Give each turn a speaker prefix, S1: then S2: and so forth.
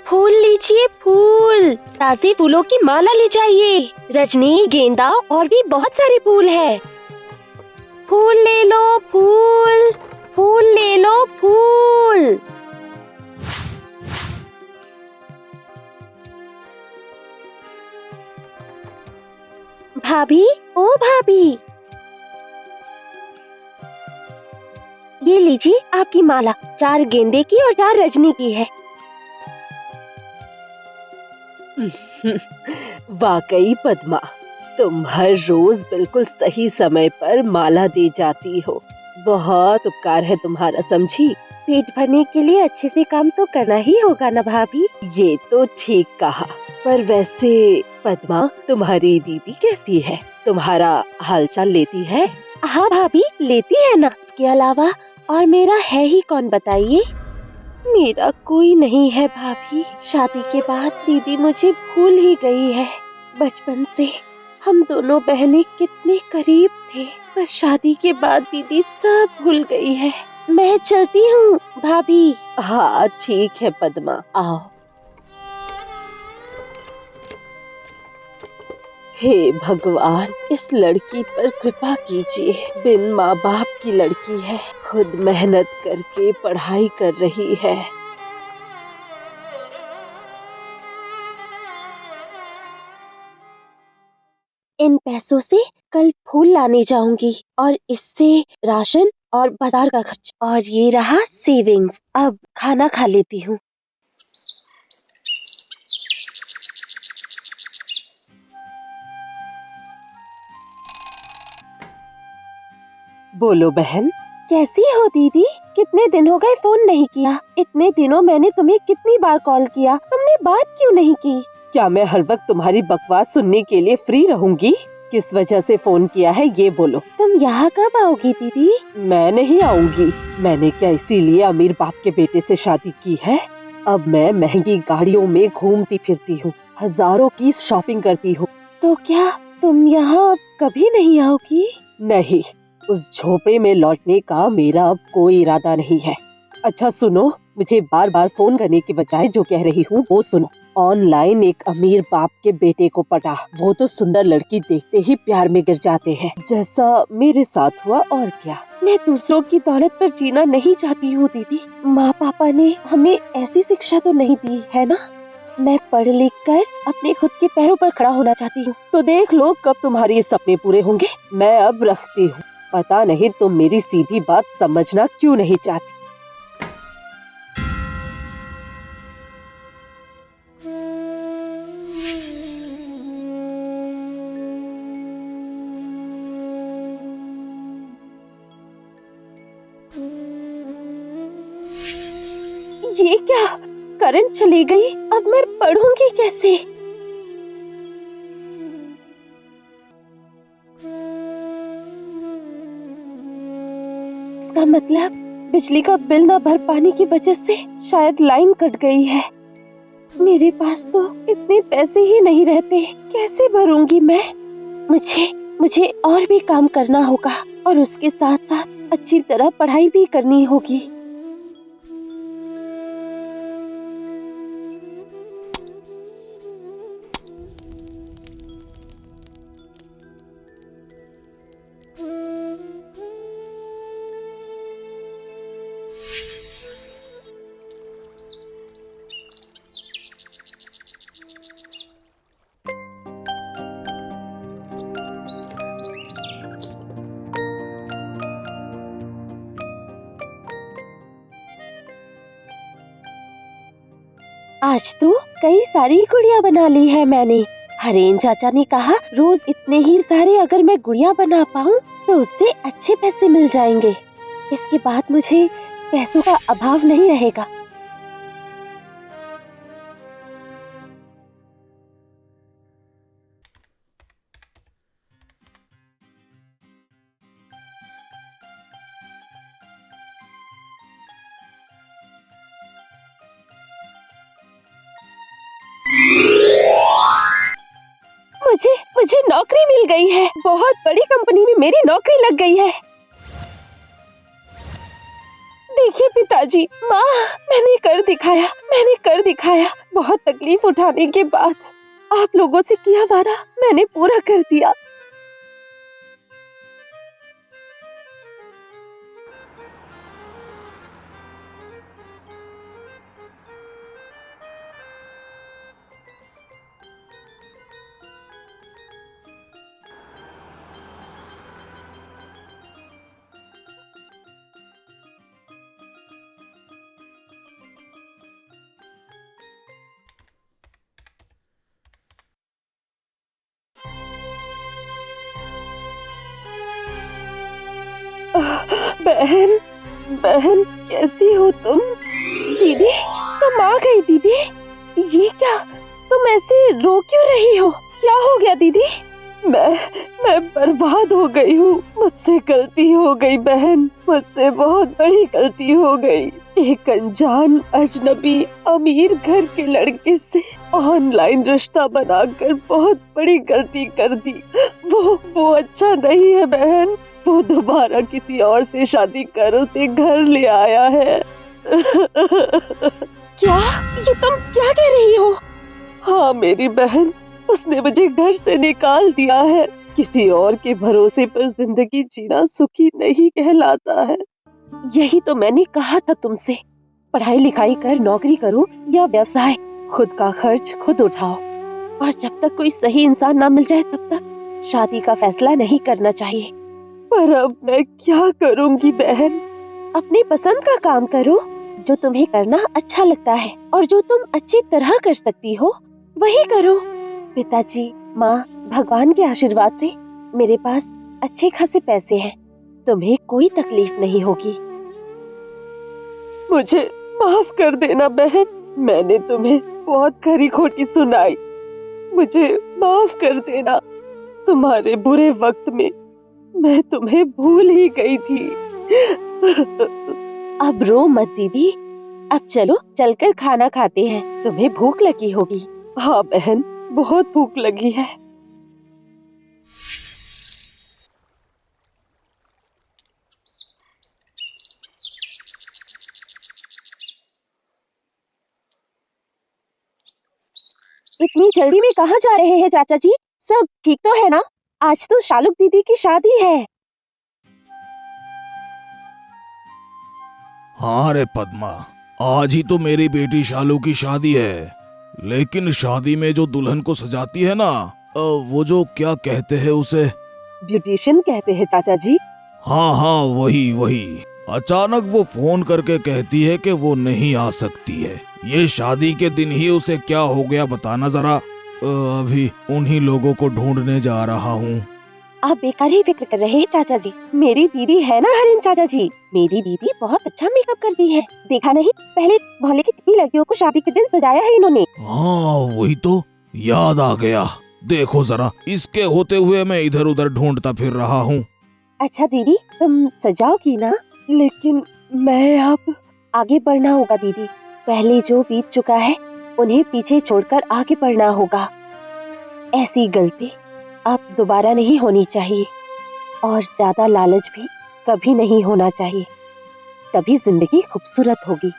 S1: फूल लीजिए, फूल। ताजे फूलों की माला ले जाइए। रजनी, गेंदा और भी बहुत सारे फूल हैं। फूल ले लो, फूल। फूल ले लो, फूल। भाभी, ओ भाभी, ये लीजिए आपकी माला। 4 गेंदे की और 4 रजनी की है।
S2: वाकई पद्मा, तुम हर रोज बिल्कुल सही समय पर माला दे जाती हो। बहुत उपकार है तुम्हारा, समझी।
S1: पेट भरने के लिए अच्छे से काम तो करना ही होगा ना भाभी।
S2: ये तो ठीक कहा। पर वैसे पद्मा, तुम्हारी दीदी कैसी है? तुम्हारा हालचाल लेती है?
S1: हाँ भाभी, लेती है ना। इसके अलावा और मेरा है ही कौन, बताइए। मेरा कोई नहीं है भाभी। शादी के बाद दीदी मुझे भूल ही गई है। बचपन से हम दोनों बहनें कितने करीब थे, पर शादी के बाद दीदी सब भूल गई है। मैं चलती हूँ भाभी।
S2: हाँ ठीक है पद्मा, आओ। हे भगवान, इस लड़की पर कृपा कीजिए। बिन माँ बाप की लड़की है, खुद मेहनत करके पढ़ाई कर रही है।
S1: इन पैसों से कल फूल लाने जाऊंगी और इससे राशन और बाजार का खर्च। और ये रहा सेविंग्स। अब खाना खा लेती हूँ।
S2: बोलो बहन।
S1: कैसी हो दीदी? कितने दिन हो गए फोन नहीं किया। इतने दिनों मैंने तुम्हें कितनी बार कॉल किया, तुमने बात क्यों नहीं की?
S2: क्या मैं हर वक्त तुम्हारी बकवास सुनने के लिए फ्री रहूंगी? किस वजह से फोन किया है ये बोलो।
S1: तुम यहाँ कब आओगी दीदी?
S2: मैं नहीं आऊंगी। मैंने क्या इसीलिए अमीर बाप के बेटे से शादी की है? अब मैं महंगी गाड़ियों में घूमती फिरती हूँ, हजारों की शॉपिंग करती हूँ।
S1: तो क्या तुम यहाँ अब कभी नहीं आओगी?
S2: नहीं, उस झोपड़े में लौटने का मेरा अब कोई इरादा नहीं है। अच्छा सुनो, मुझे बार बार फोन करने के बजाय जो कह रही हूँ वो सुनो। ऑनलाइन एक अमीर बाप के बेटे को पटा। वो तो सुंदर लड़की देखते ही प्यार में गिर जाते हैं, जैसा मेरे साथ हुआ। और क्या।
S1: मैं दूसरों की दौलत पर जीना नहीं चाहती हूँ दीदी। माँ पापा ने हमें ऐसी शिक्षा तो नहीं दी है ना। मैं पढ़ लिख कर अपने खुद के पैरों पर खड़ा होना चाहती हूँ।
S2: तो देख लो कब तुम्हारे ये सपने पूरे होंगे। मैं अब रखती हूँ। पता नहीं तुम मेरी सीधी बात समझना क्यों नहीं चाहती।
S1: ये क्या, करंट चली गई। अब मैं पढ़ूंगी कैसे? इसका मतलब बिजली का बिल न भर पाने की वजह से शायद लाइन कट गई है। मेरे पास तो इतने पैसे ही नहीं रहते, कैसे भरूंगी मैं? मुझे और भी काम करना होगा और उसके साथ साथ अच्छी तरह पढ़ाई भी करनी होगी। आज तो कई सारी गुड़िया बना ली है मैंने। हरेन चाचा ने कहा रोज इतने ही सारे अगर मैं गुड़िया बना पाऊँ तो उससे अच्छे पैसे मिल जाएंगे। इसके बाद मुझे पैसों का अभाव नहीं रहेगा। मुझे नौकरी मिल गई है। बहुत बड़ी कंपनी में मेरी नौकरी लग गई है। देखिए पिताजी, माँ, मैंने कर दिखाया। बहुत तकलीफ उठाने के बाद आप लोगों से किया वादा मैंने पूरा कर दिया। बहन, बहन कैसी हो तुम? दीदी, तुम आ गई दीदी। ये क्या, तुम ऐसे रो क्यों रही हो? क्या हो गया दीदी? मैं बर्बाद हो गई हूँ। मुझसे गलती हो गई बहन, मुझसे बहुत बड़ी गलती हो गई। एक अनजान अजनबी अमीर घर के लड़के से ऑनलाइन रिश्ता बनाकर बहुत बड़ी गलती कर दी। वो अच्छा नहीं है बहन। वो दोबारा किसी और से शादी कर उसे घर ले आया है। क्या? ये तुम क्या कह रही हो? हाँ मेरी बहन, उसने मुझे घर से निकाल दिया है। किसी और के भरोसे पर जिंदगी जीना सुखी नहीं कहलाता है। यही तो मैंने कहा था तुमसे। पढ़ाई लिखाई कर, नौकरी करो या व्यवसाय, खुद का खर्च खुद उठाओ। और जब तक कोई सही इंसान ना मिल जाए तब तक शादी का फैसला नहीं करना चाहिए। पर अब मैं क्या करूंगी बहन? अपनी पसंद का काम करो, जो तुम्हें करना अच्छा लगता है और जो तुम अच्छी तरह कर सकती हो वही करो। पिताजी, माँ, भगवान के आशीर्वाद से मेरे पास अच्छे खासे पैसे हैं। तुम्हें कोई तकलीफ नहीं होगी। मुझे माफ कर देना बहन, मैंने तुम्हें बहुत खरी खोटी सुनाई। मुझे माफ कर देना। तुम्हारे बुरे वक्त में मैं तुम्हें भूल ही गई थी। अब रो मत दीदी। अब चलो चलकर खाना खाते हैं, तुम्हें भूख लगी होगी। हाँ बहन, बहुत भूख लगी है। इतनी जल्दी में कहाँ जा रहे हैं चाचा जी? सब ठीक तो है ना? आज तो शालुक दीदी की शादी है।
S3: हाँ रे पद्मा, आज ही तो मेरी बेटी शालू की शादी है। लेकिन शादी में जो दुल्हन को सजाती है ना, वो जो क्या कहते हैं उसे?
S1: ब्यूटिशियन कहते हैं चाचा जी।
S3: हाँ हाँ, वही वही। अचानक वो फोन करके कहती है कि वो नहीं आ सकती है। ये शादी के दिन ही उसे क्या हो गया बताना जरा। अभी उन्हीं लोगों को ढूंढने जा रहा हूँ।
S1: आप बेकार ही फिक्र कर रहे हैं चाचा जी। मेरी दीदी है ना हरिन चाचा जी, मेरी दीदी बहुत अच्छा मेकअप करती है। देखा नहीं, पहले मोहल्ले की कितनी लड़कियों को शादी के दिन सजाया है इन्होंने।
S3: हाँ वही तो, याद आ गया। देखो जरा, इसके होते हुए मैं इधर उधर ढूंढता फिर रहा हूँ।
S1: अच्छा दीदी, तुम सजाओगी ना? लेकिन मैं अब आगे बढ़ना होगा दीदी। पहले जो बीत चुका है उन्हें पीछे छोड़कर आगे बढ़ना होगा। ऐसी गलती अब दोबारा नहीं होनी चाहिए। और ज्यादा लालच भी कभी नहीं होना चाहिए, तभी जिंदगी खूबसूरत होगी।